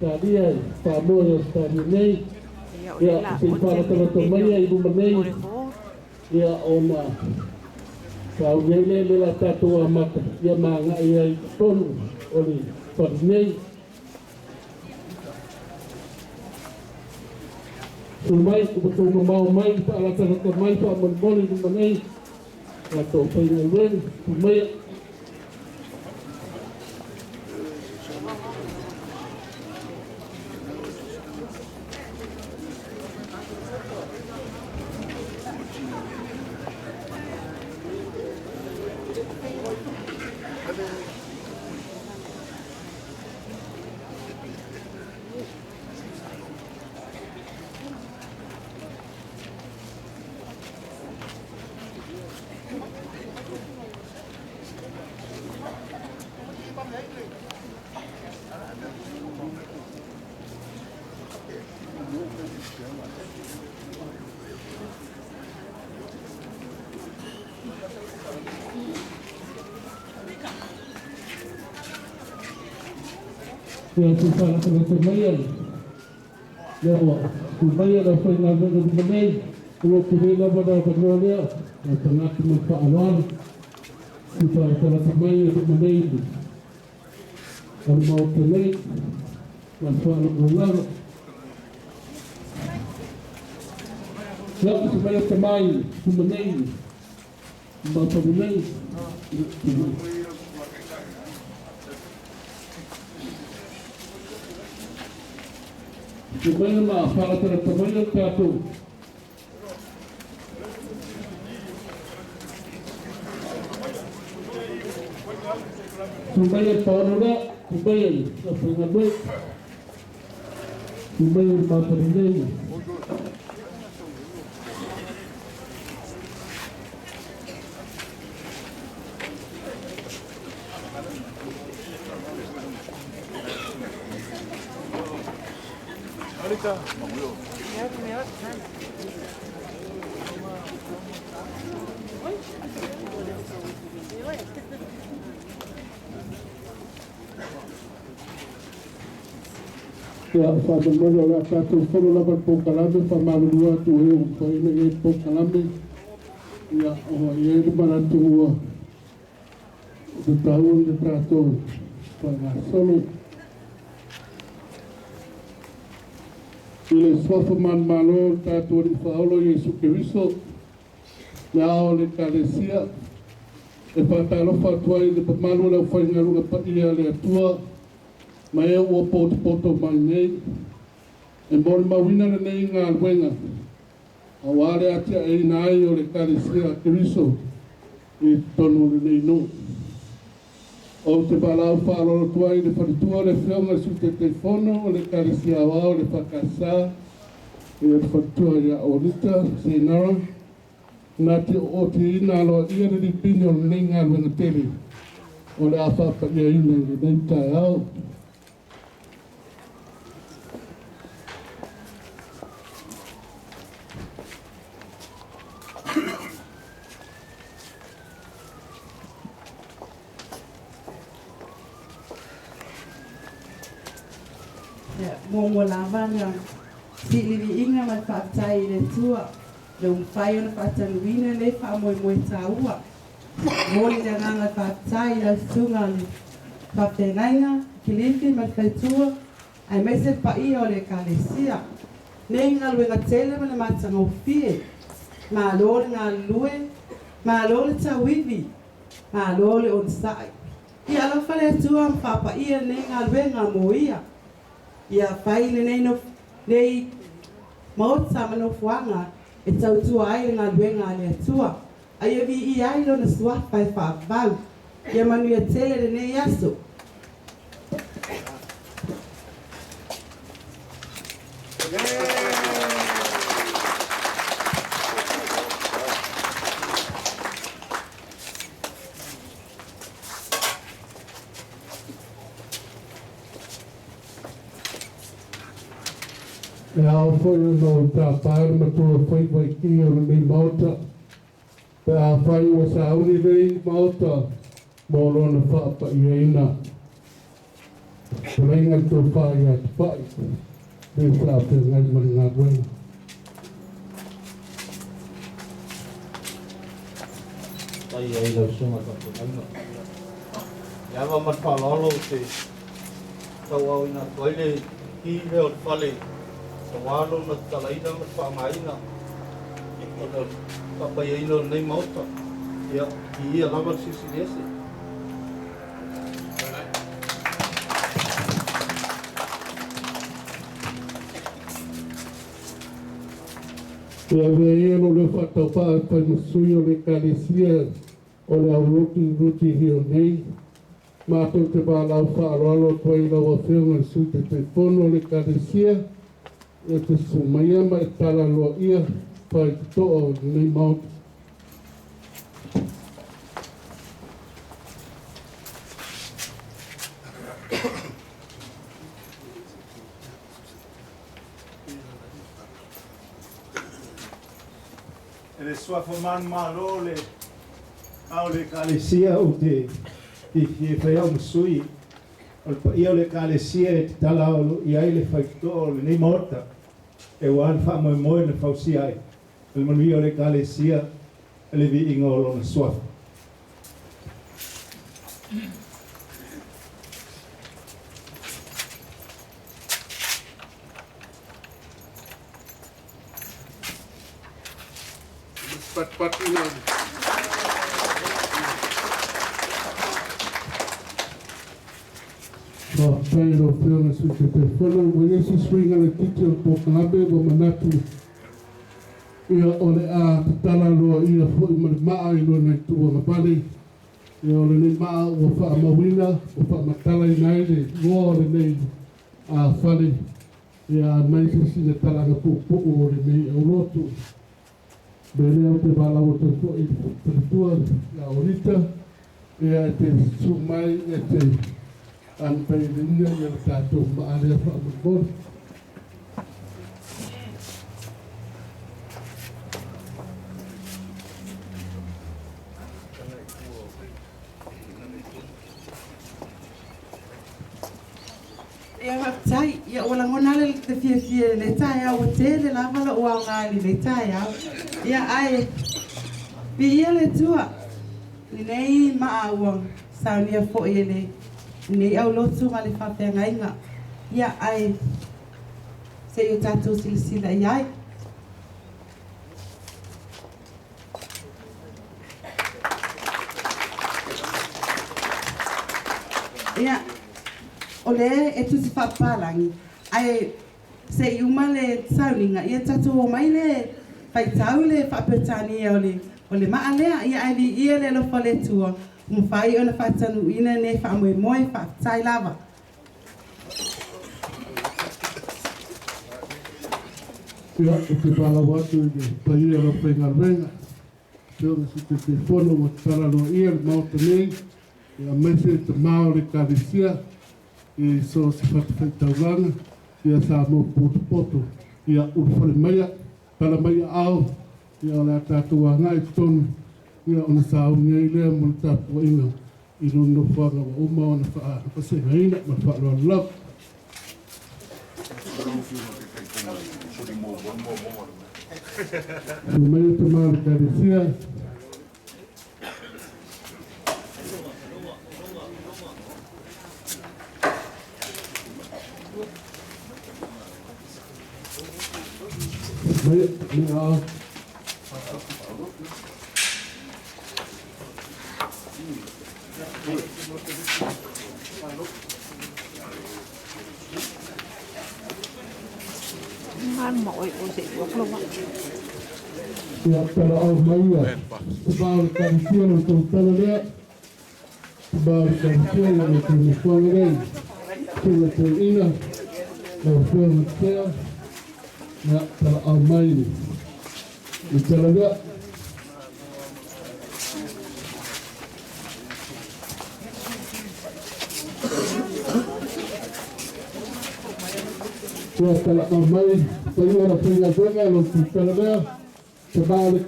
Dia Faapaia tadi nei ia sipara tala mai ibu menei ia ona kau nele lela tatua mata ia manga ia tonu oli pernei sumai betul mau mai ala tala mai pa menboli ibu menei atau pengen sumai yang susah nak sembahyang. Ya Allah, sembahyang dah saya nak berdoa. Kalau kita pada berdoa, sangat bermanfaat. Susah nak sembahyang berdoa. Kalau mau kelak, manfaat berdoa. Kalau sembahyang berdoa, baca berdoa. Sebenarnya mah para teman-teman katu. Sebenarnya Taalolo, sebenarnya apa yang baik, sebenarnya apa ini. Ahorita, vamos. Ya, pada mana satu follow lapan pokkalambe pamanua tu eu foi ne pokkalambe. Ya, oh ya di mana tu de tahun de trato para solo. Ile sofa man malo tatu di Taalolo Yesu Kristo na ole kalesia e patalo fatwai de pamalo la foi ngaru pa ia le tua mai o poto mai e bol mawina nei nga wenga awale atia e nai ole kalesia Kristo e tonu nei no o te balau Faaulufalega tuai de faritua le whionga su te telefono le kalesia wao le whakasa e le faritua ia o rita se nara na te o te ina loa ia le pino le ngā luenga tele o le a Faapaia ina le neitai au. Mongo lavanga silivi inga ma fatai le tua le umfai ona fatanuina le fa moi taua moli le nganga fatai la sunga le fatenaina kilifi ma faitua ai mese pa ia o le kalesia nei nga luenga tele ma le matanga ofie ma lole nga lue ma lole tawivi ma lole onsai ia la fale tua ma Faapaia nei nga luenga moia ia fai le nei no nei maot sama no fuanga e tau tua ai ngā luenga le tua ai vi i ai lo na sua fai fa vau ia manu ia tele le nei aso E ao foi no trabalho, mas tu foi aqui nem malta. Pe a fai o sauri nei malta. Molo na Faapaia ina. Selain itu Faapaia tepat desa dengan mengawan. Ai lo suma ka puno. Ya va mat Taalolo te. Tau ina toile ki leo fale. Tawalo na talaina mat Faapaia. Iko Faapaia ino nei mauta. Ya ia lava sisi. Ya veio no fatopá para no suyo de calicia olha o Rooty nei matou te bala o Faaulufalega foi lá o filme su te telefono de calicia e te sumaya ma Taalolo ia pai to nei mau le sua forman malole au le kalesia o te fai au sui io le kalesia e Taalolo i ai le fai to le nei morta e wan fa mo le fausi ai le manu le kalesia le vi ingolo na sua Patina. Pelo filme su te telefono, voglio si swinga le titolo po kanabe go manatu. Ia ole a Taalolo ia foi maa ilo na tua ngapale. Ia ole ni maa o fa mawina, o fa matala nai le go le nei a fale. Ia mai si le tala na po o le nei o lotu. Bele au te bala o te fo i te tua la orita e te sumai e te anpei linga i le tātou maare a whaamukor. Ia haptai, ia ola ngona le te fie le tai au te le lava la ua ngali le tai au. Ia ai, pi ia le tua, ni nei maa uang, sao nia fo ia le, nei au lotu ma le whapea ngainga. Ia ai, se i o tātou silisila i ai. Ia, ole e tusi whapalangi, ai se i uma le sauninga, ia tātou o mai le whaitau le whapetani o le maa lea, ia ai li ia le lofa le tua, mwhai o na whatanu ina ne whamoe moe whatai lava. Ia o te bala watu i te paia la whenga renga. Ia si te telefono o Taalolo ia le mauta nei, ia mese te mao le kalisia, i so si whakawhaitauranga, ia sa mo poto, ia urwhare maia, pala maia au, ia o le tātua ngai tonu, ia o na sa unga i lea mo le tātua inga, i rono whanga wa uma o na whasenga ina, ma whaaloa lau. So maia te mao le kalisia, mọi ổ dịch quốc luôn ạ. Ya para au maia, sebab kansian untuk Taalolo, sebab kansian untuk musuh kita terina, musuh kita, ya para au maia, Taalolo. Ya para au maia, para orang pengajian untuk Taalolo. Sebab